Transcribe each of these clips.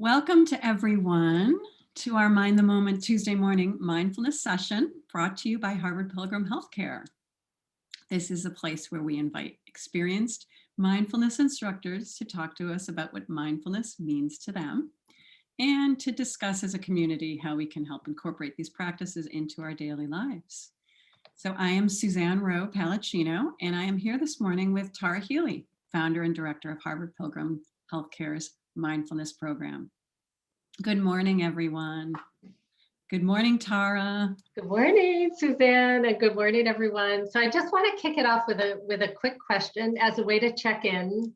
Welcome to everyone to our Mind the Moment Tuesday morning mindfulness session brought to you by Harvard Pilgrim Healthcare. This is a place where we invite experienced mindfulness instructors to talk to us about what mindfulness means to them and to discuss as a community how we can help incorporate these practices into our daily lives. So I am Suzanne Rowe Palacino, and I am here this morning with Tara Healey, founder and director of Harvard Pilgrim Healthcare's mindfulness program. Good morning, everyone. Good morning, Tara. Good morning, Suzanne, and good morning, everyone. So I just want to kick it off with a quick question as a way to check in.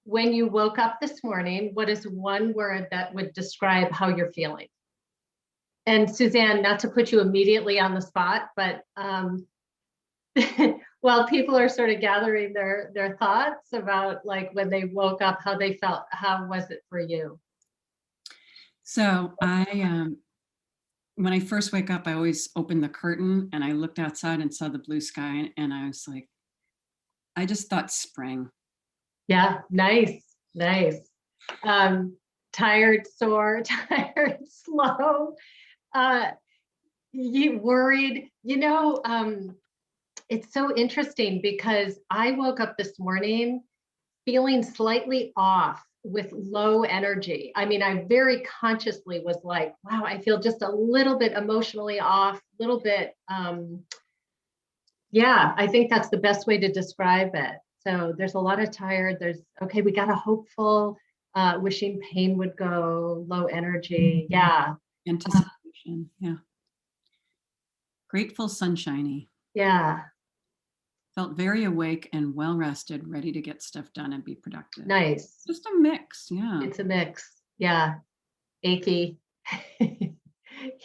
When you woke up this morning, what is one word that would describe how you're feeling? And Suzanne, not to put you immediately on the spot, but while people are sort of gathering their thoughts about like when they woke up, how they felt, how was it for you? So when I first wake up, I always open the curtain and I looked outside and saw the blue sky, and I was like, I just thought spring. Yeah, nice. Tired, sore, tired, slow, you worried, it's so interesting because I woke up this morning feeling slightly off with low energy. I mean, I very consciously was like, wow, I feel just a little bit emotionally off, a little bit. Yeah, I think that's the best way to describe it. So there's a lot of tired, we got a hopeful, wishing pain would go, low energy. Yeah. Anticipation. Yeah. Grateful, sunshiny. Yeah. Felt very awake and well rested, ready to get stuff done and be productive. Nice. Just a mix. Yeah. It's a mix. Yeah. Achy.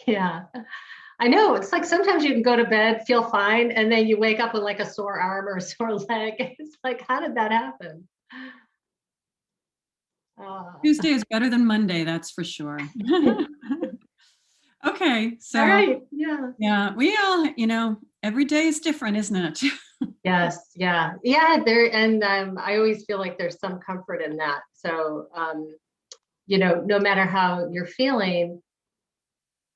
Yeah. I know. It's like sometimes you can go to bed, feel fine, and then you wake up with like a sore arm or a sore leg. It's like, how did that happen? Tuesday is better than Monday, that's for sure. Okay. So, all right. Yeah. Yeah, we all, every day is different, isn't it? Yes. Yeah. Yeah. There. And I always feel like there's some comfort in that. So, no matter how you're feeling,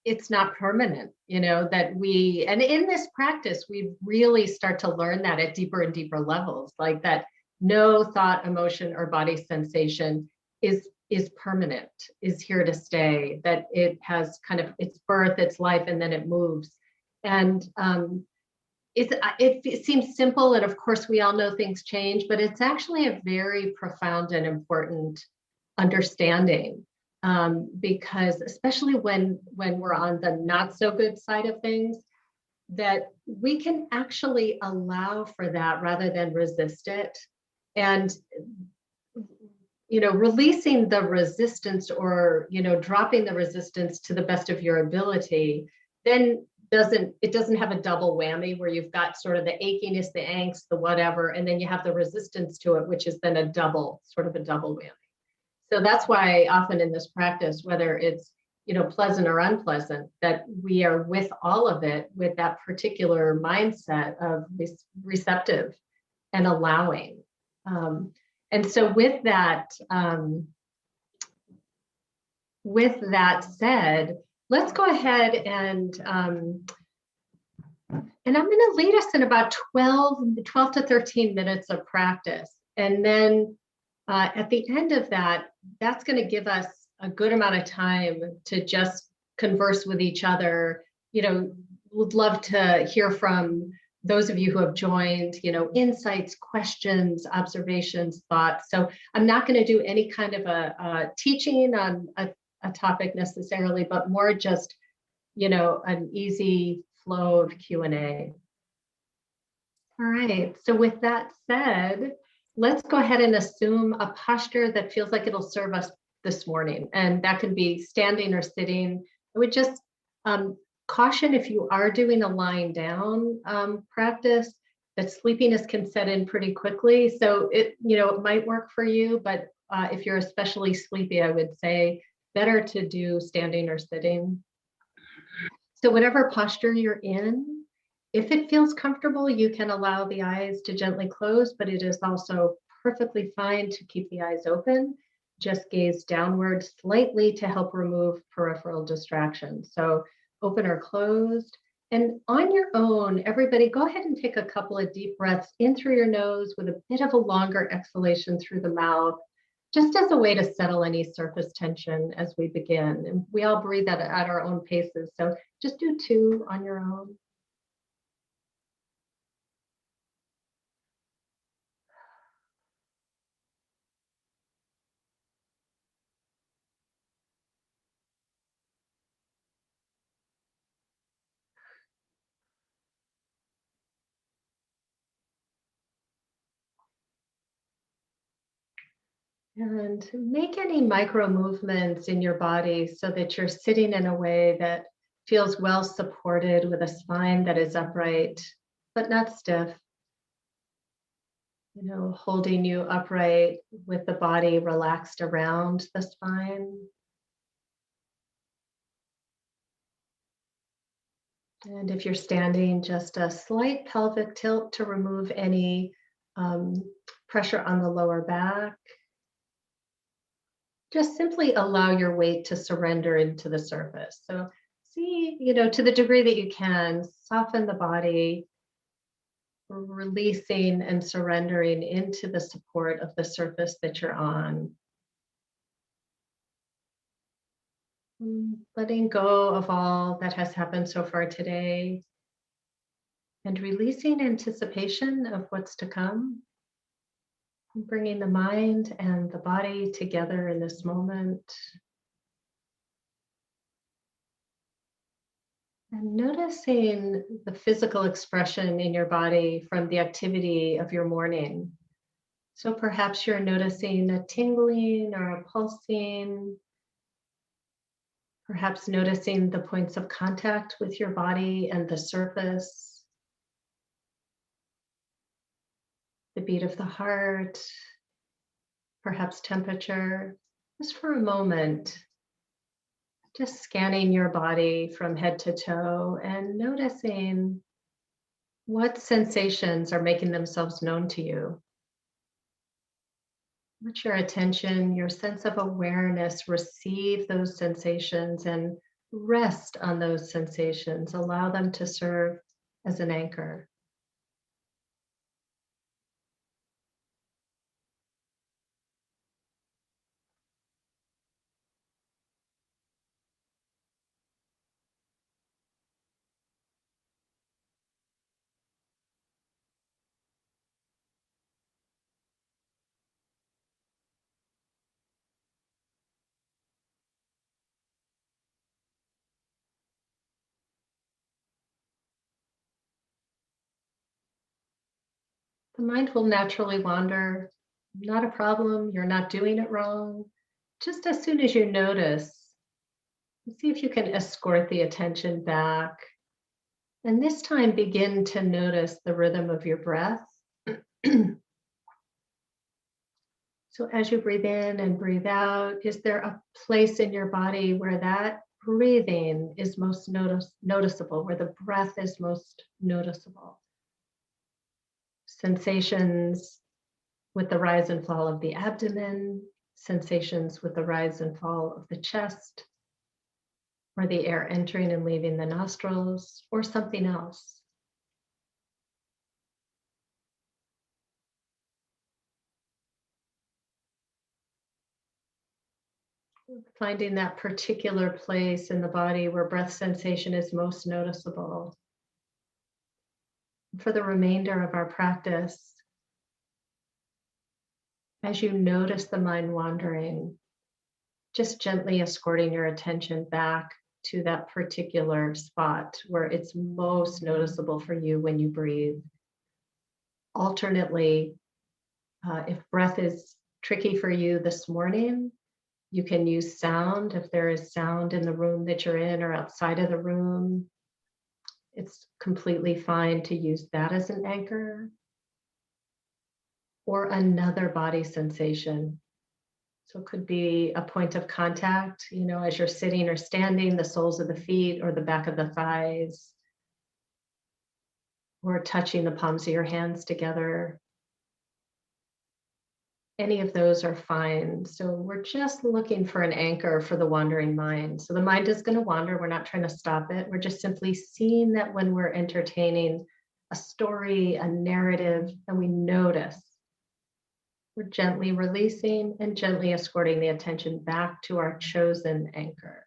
it's not permanent, and in this practice, we really start to learn that at deeper and deeper levels, like that no thought, emotion, or body sensation is permanent, is here to stay, that it has kind of its birth, its life, and then it moves. And it seems simple, and of course we all know things change, but it's actually a very profound and important understanding, because especially when we're on the not so good side of things, that we can actually allow for that rather than resist it. And releasing the resistance, or dropping the resistance to the best of your ability, then it doesn't have a double whammy where you've got sort of the achiness, the angst, the whatever, and then you have the resistance to it, which is then a double whammy. So that's why often in this practice, whether it's pleasant or unpleasant, that we are with all of it with that particular mindset of receptive and allowing. And so with that said, let's go ahead and I'm going to lead us in about 12 to 13 minutes of practice. And then at the end of that, that's going to give us a good amount of time to just converse with each other. Would love to hear from those of you who have joined, insights, questions, observations, thoughts. So I'm not going to do any kind of a teaching on a topic necessarily, but more just, an easy flow of Q&A. All right. So with that said, let's go ahead and assume a posture that feels like it'll serve us this morning. And that can be standing or sitting. I would just caution, if you are doing a lying down practice, that sleepiness can set in pretty quickly. So it might work for you, but if you're especially sleepy, I would say better to do standing or sitting. So whatever posture you're in, if it feels comfortable, you can allow the eyes to gently close, but it is also perfectly fine to keep the eyes open. just gaze downward slightly to help remove peripheral distractions. So open or closed. And on your own, everybody go ahead and take a couple of deep breaths in through your nose with a bit of a longer exhalation through the mouth, just as a way to settle any surface tension as we begin. And we all breathe at our own paces. So just do 2 on your own. And make any micro movements in your body so that you're sitting in a way that feels well supported with a spine that is upright, but not stiff. Holding you upright with the body relaxed around the spine. And if you're standing, just a slight pelvic tilt to remove any pressure on the lower back. Just simply allow your weight to surrender into the surface. So see, to the degree that you can, soften the body, releasing and surrendering into the support of the surface that you're on. Letting go of all that has happened so far today and releasing anticipation of what's to come. Bringing the mind and the body together in this moment. And noticing the physical expression in your body from the activity of your morning. So perhaps you're noticing a tingling or a pulsing, perhaps noticing the points of contact with your body and the surface, the beat of the heart, perhaps temperature, just for a moment. Just scanning your body from head to toe and noticing what sensations are making themselves known to you. Let your attention, your sense of awareness receive those sensations and rest on those sensations. Allow them to serve as an anchor. The mind will naturally wander. Not a problem. You're not doing it wrong. Just as soon as you notice, see if you can escort the attention back. And this time begin to notice the rhythm of your breath. So as you breathe in and breathe out, is there a place in your body where that breathing is most noticeable, where the breath is most noticeable? Sensations with the rise and fall of the abdomen, sensations with the rise and fall of the chest, or the air entering and leaving the nostrils, or something else. Finding that particular place in the body where breath sensation is most noticeable. For the remainder of our practice, as you notice the mind wandering, just gently escorting your attention back to that particular spot where it's most noticeable for you when you breathe. Alternately, if breath is tricky for you this morning, you can use sound. If there is sound in the room that you're in or outside of the room, it's completely fine to use that as an anchor. Or another body sensation. So it could be a point of contact, as you're sitting or standing, the soles of the feet or the back of the thighs, or touching the palms of your hands together. any of those are fine. So we're just looking for an anchor for the wandering mind. So the mind is going to wander. We're not trying to stop it. We're just simply seeing that when we're entertaining a story, a narrative, and we notice, we're gently releasing and gently escorting the attention back to our chosen anchor.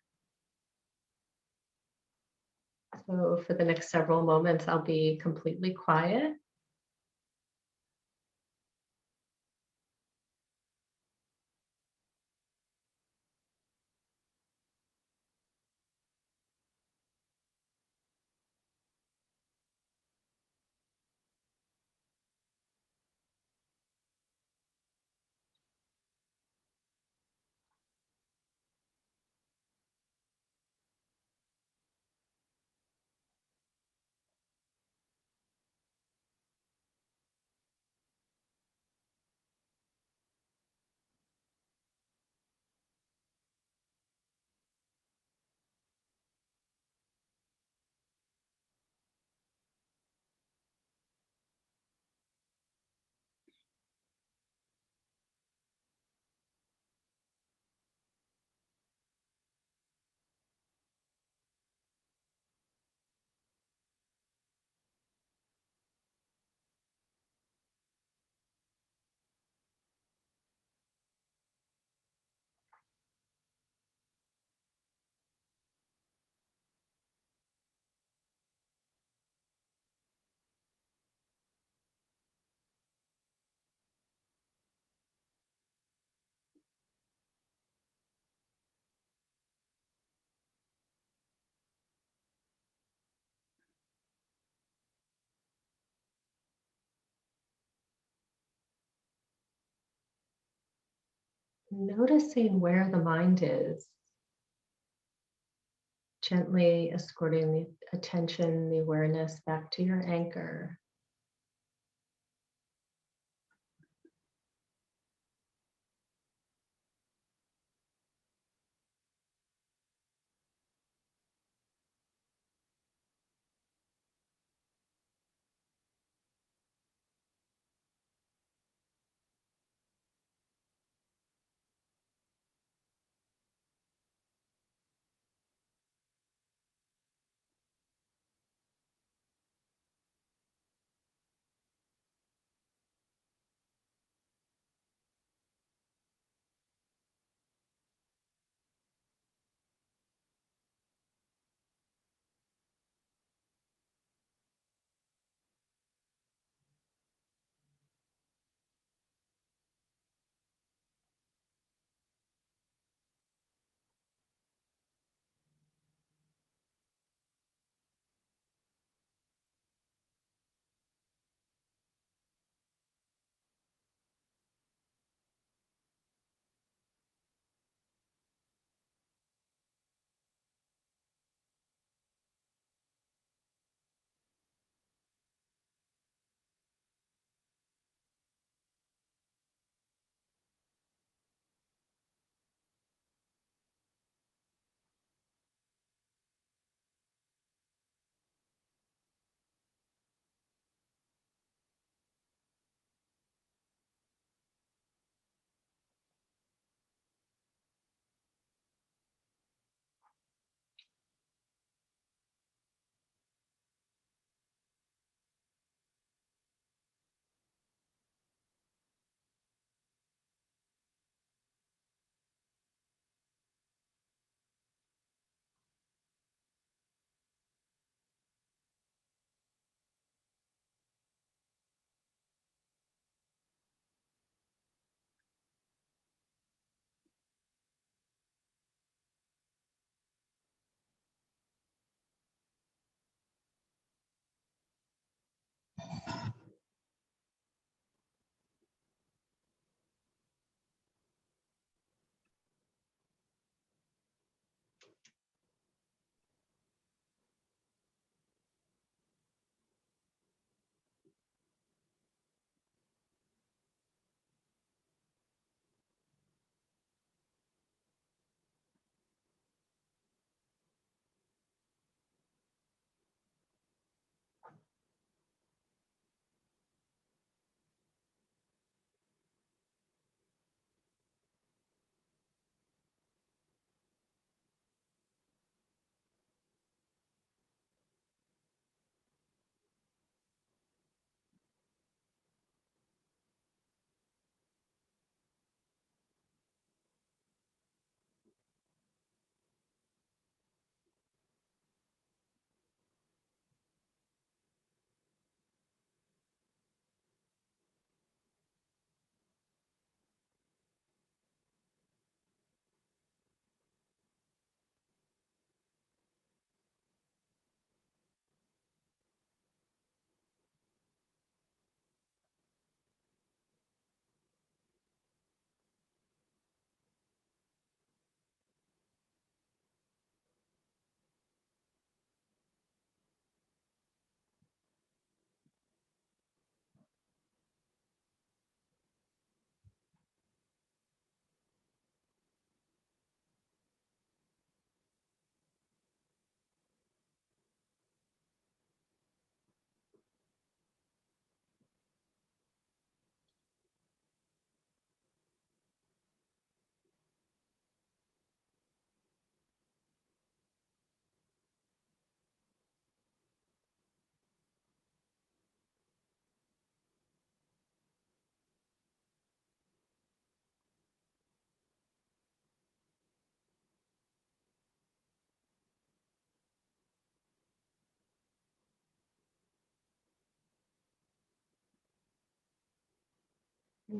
So for the next several moments, I'll be completely quiet. Noticing where the mind is, gently escorting the attention, the awareness back to your anchor.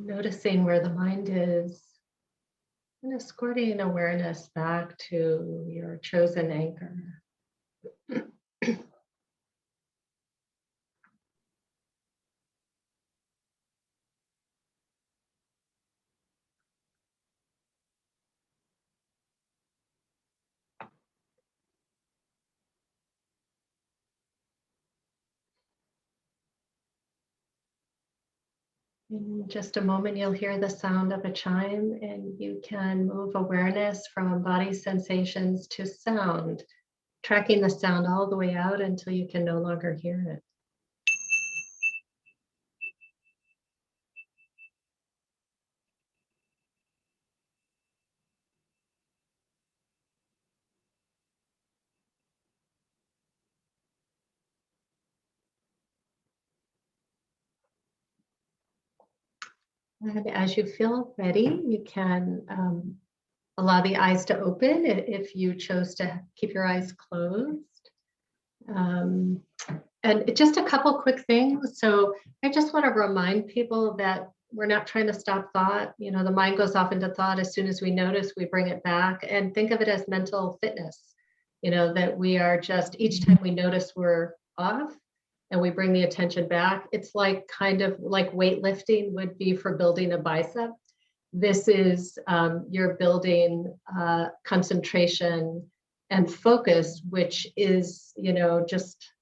Noticing where the mind is and escorting awareness back to your chosen anchor. In just a moment, you'll hear the sound of a chime, and you can move awareness from body sensations to sound, tracking the sound all the way out until you can no longer hear it. And as you feel ready, you can allow the eyes to open if you chose to keep your eyes closed. And just a couple quick things. So I just want to remind people that we're not trying to stop thought. You know, the mind goes off into thought. As soon as we notice, we bring it back, and think of it as mental fitness. You know, that we are just, each time we notice we're off and we bring the attention back, it's like kind of like weightlifting would be for building a bicep. This is, you're building concentration and focus, which is, you know, just,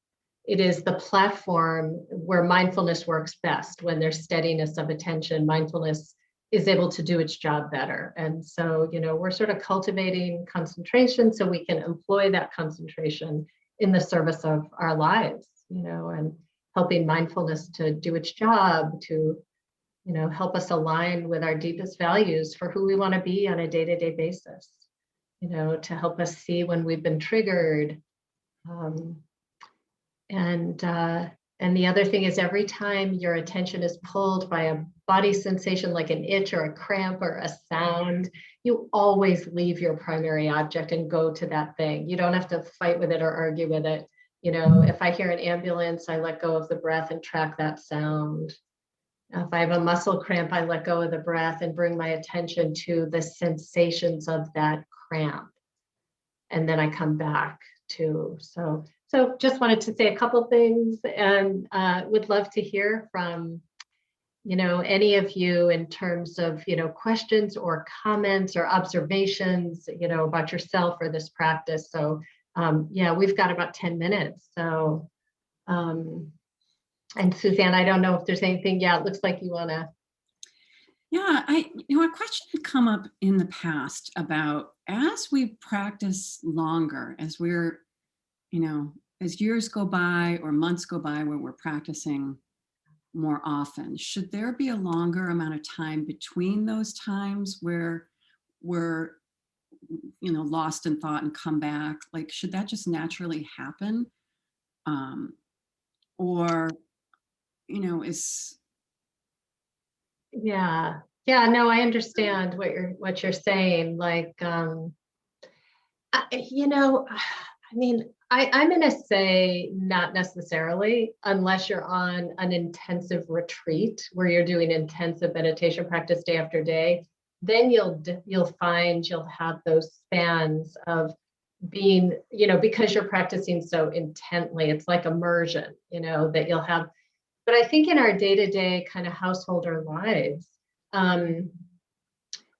it is the platform where mindfulness works best. When there's steadiness of attention, mindfulness is able to do its job better. And so, you know, we're sort of cultivating concentration so we can employ that concentration in the service of our lives, you know, and helping mindfulness to do its job, to, you know, help us align with our deepest values for who we want to be on a day-to-day basis, you know, to help us see when we've been triggered. And the other thing is, every time your attention is pulled by a body sensation like an itch or a cramp or a sound, you always leave your primary object and go to that thing. You don't have to fight with it or argue with it. You know, if I hear an ambulance, I let go of the breath and track that sound. If I have a muscle cramp, I let go of the breath and bring my attention to the sensations of that cramp. And then I come back to, so just wanted to say a couple things, and would love to hear from, you know, any of you in terms of, you know, questions or comments or observations, you know, about yourself or this practice. So yeah, we've got about 10 minutes. So, and Suzanne, I don't know if there's anything, yeah, it looks like you wanna. Yeah, you know, a question had come up in the past about, as we practice longer, as we're, you know, as years go by or months go by where we're practicing more often, should there be a longer amount of time between those times where we're, you know, lost in thought and come back? Like, should that just naturally happen? Or, you know, Yeah, yeah, no, I understand what you're saying. Like, you know, I mean, I'm going to say not necessarily, unless you're on an intensive retreat where you're doing intensive meditation practice day after day. Then you'll find you'll have those spans of being, you know, because you're practicing so intently. It's like immersion, you know, that you'll have. But I think in our day-to-day kind of householder lives,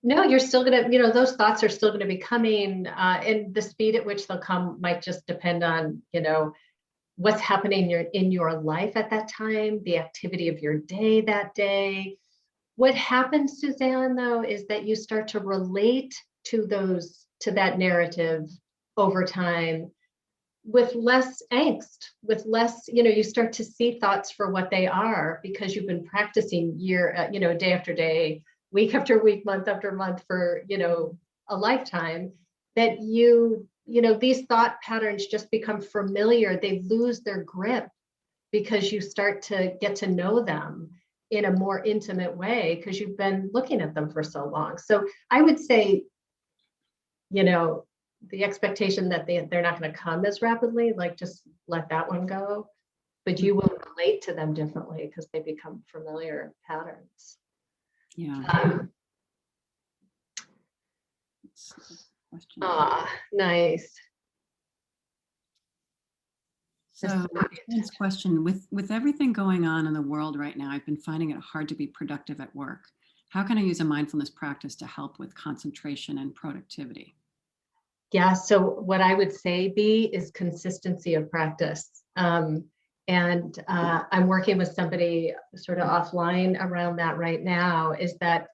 no, you're still gonna, you know, those thoughts are still gonna be coming, and the speed at which they'll come might just depend on, you know, what's happening in your life at that time, the activity of your day that day. What happens, Suzanne, though, is that you start to relate to that narrative over time with less angst, with less, you know, you start to see thoughts for what they are because you've been practicing you know, day after day, week after week, month after month for, you know, a lifetime, that you know, these thought patterns just become familiar. They lose their grip because you start to get to know them in a more intimate way because you've been looking at them for so long. So I would say, you know, the expectation that they're not going to come as rapidly, like just let that one go, but you will relate to them differently because they become familiar patterns. Yeah. Um, Question. Nice. So this question, with everything going on in the world right now, I've been finding it hard to be productive at work. How can I use a mindfulness practice to help with concentration and productivity? Yeah, so what I would say, B, is consistency of practice. I'm working with somebody sort of offline around that right now, is that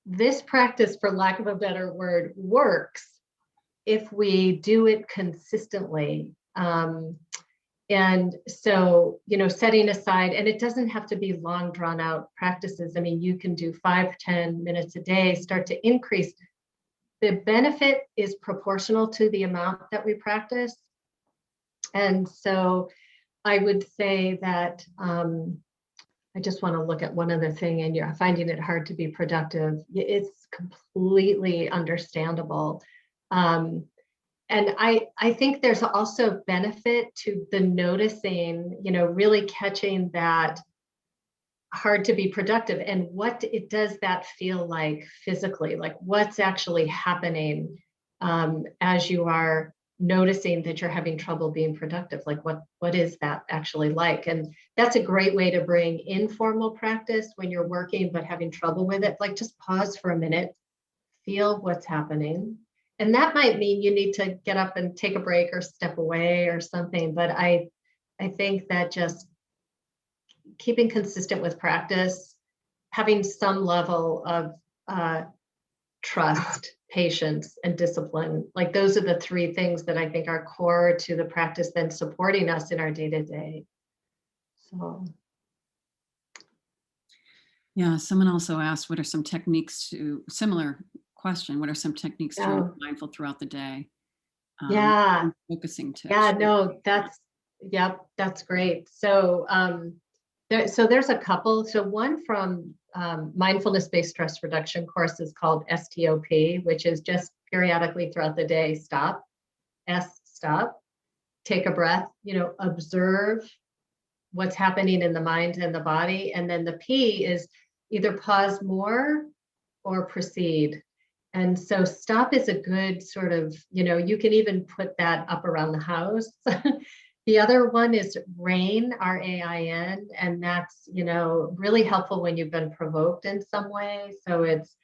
this practice, for lack of a better word, works if we do it consistently. And so, setting aside, and it doesn't have to be long drawn out practices. I mean, you can do 5-10 minutes a day, start to increase. The benefit is proportional to the amount that we practice. And so I would say that I just want to look at one other thing, and you're finding it hard to be productive. It's completely understandable. And I think there's also benefit to the noticing, really catching that hard to be productive, and what it does that feel like physically, like what's actually happening as you are noticing that you're having trouble being productive. Like what is that actually like? And that's a great way to bring informal practice when you're working but having trouble with it. Like, just pause for a minute, feel what's happening. And that might mean you need to get up and take a break or step away or something. But I think that just keeping consistent with practice, having some level of trust, patience, and discipline, like those are the three things that I think are core to the practice, then supporting us in our day-to-day. So. Yeah, someone also asked, what are some techniques to, similar question, what are some techniques to remain mindful throughout the day? Yeah. Focusing tips. Yeah, no, that's great. So there's a couple. So one from mindfulness-based stress reduction course is called STOP, which is just periodically throughout the day, stop, stop, take a breath, observe what's happening in the mind and the body. And then the P is either pause more or proceed. And so stop is a good sort of, you can even put that up around the house. The other one is RAIN, RAIN, and that's, really helpful when you've been provoked in some way. So it's,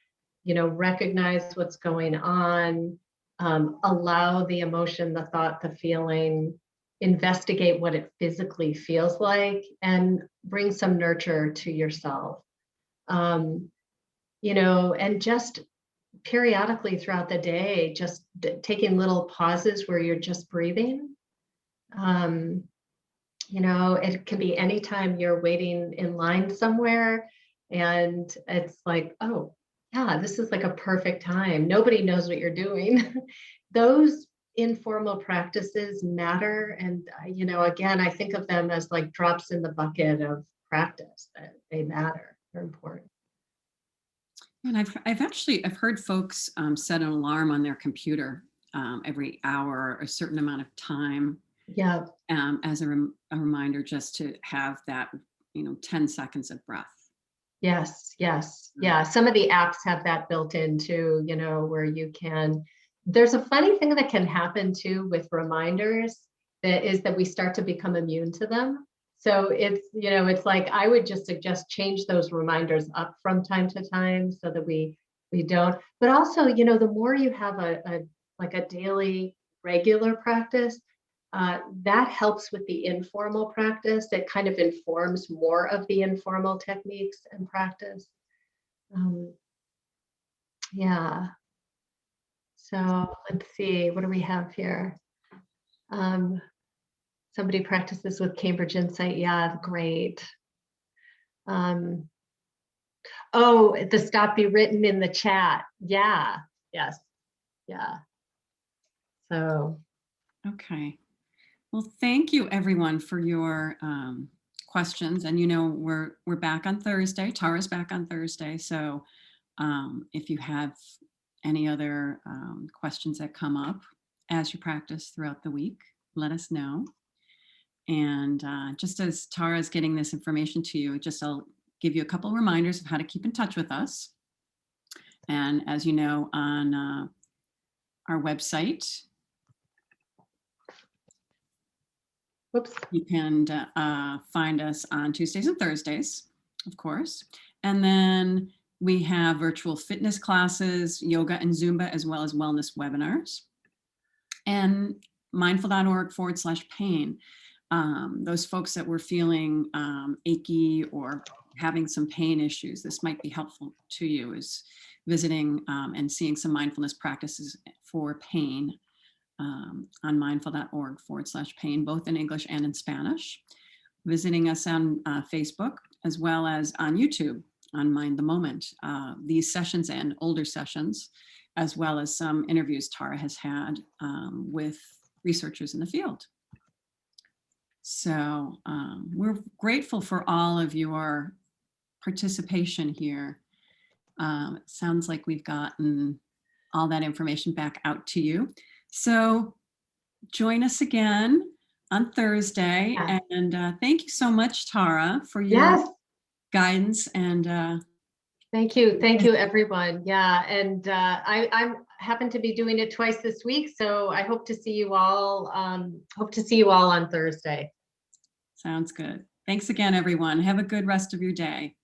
recognize what's going on, allow the emotion, the thought, the feeling, investigate what it physically feels like, and bring some nurture to yourself. And just periodically throughout the day, just taking little pauses where you're just breathing. It can be anytime you're waiting in line somewhere and it's like, oh, yeah, this is like a perfect time. Nobody knows what you're doing. Those informal practices matter. And, again, I think of them as like drops in the bucket of practice, that they matter. They're important. And I've heard folks set an alarm on their computer every hour or a certain amount of time. Yeah. As a reminder, just to have that, 10 seconds of breath. Yes. Yeah. Some of the apps have that built in too, where you can, there's a funny thing that can happen too with reminders, that is that we start to become immune to them. So it's like, I would just suggest change those reminders up from time to time so that we don't, but also, the more you have a daily regular practice, that helps with the informal practice. It kind of informs more of the informal techniques and practice. Yeah. So let's see, what do we have here? Somebody practices with Cambridge Insight. Yeah, great. Oh, the stop be written in the chat. Yeah. Yes. Yeah. So. Okay. Well, thank you everyone for your questions. And we're back on Thursday. Tara's back on Thursday. So if you have any other questions that come up as you practice throughout the week, let us know. And just as Tara's getting this information to you, I'll give you a couple reminders of how to keep in touch with us. And as you know, on our website, Whoops. you can find us on Tuesdays and Thursdays, of course. And then we have virtual fitness classes, yoga and Zumba, as well as wellness webinars. And mindful.org/pain. Those folks that were feeling achy or having some pain issues, this might be helpful to you, is visiting and seeing some mindfulness practices for pain on mindful.org/pain, both in English and in Spanish. Visiting us on Facebook, as well as on YouTube on Mind the Moment. These sessions and older sessions, as well as some interviews Tara has had with researchers in the field. So we're grateful for all of your participation here. It sounds like we've gotten all that information back out to you. So join us again on Thursday. Yeah. And thank you so much, Tara, for your guidance. And thank you. Thank you, everyone. Yeah. And I'm happen to be doing it twice this week. So I hope to see you all, on Thursday. Sounds good. Thanks again, everyone. Have a good rest of your day.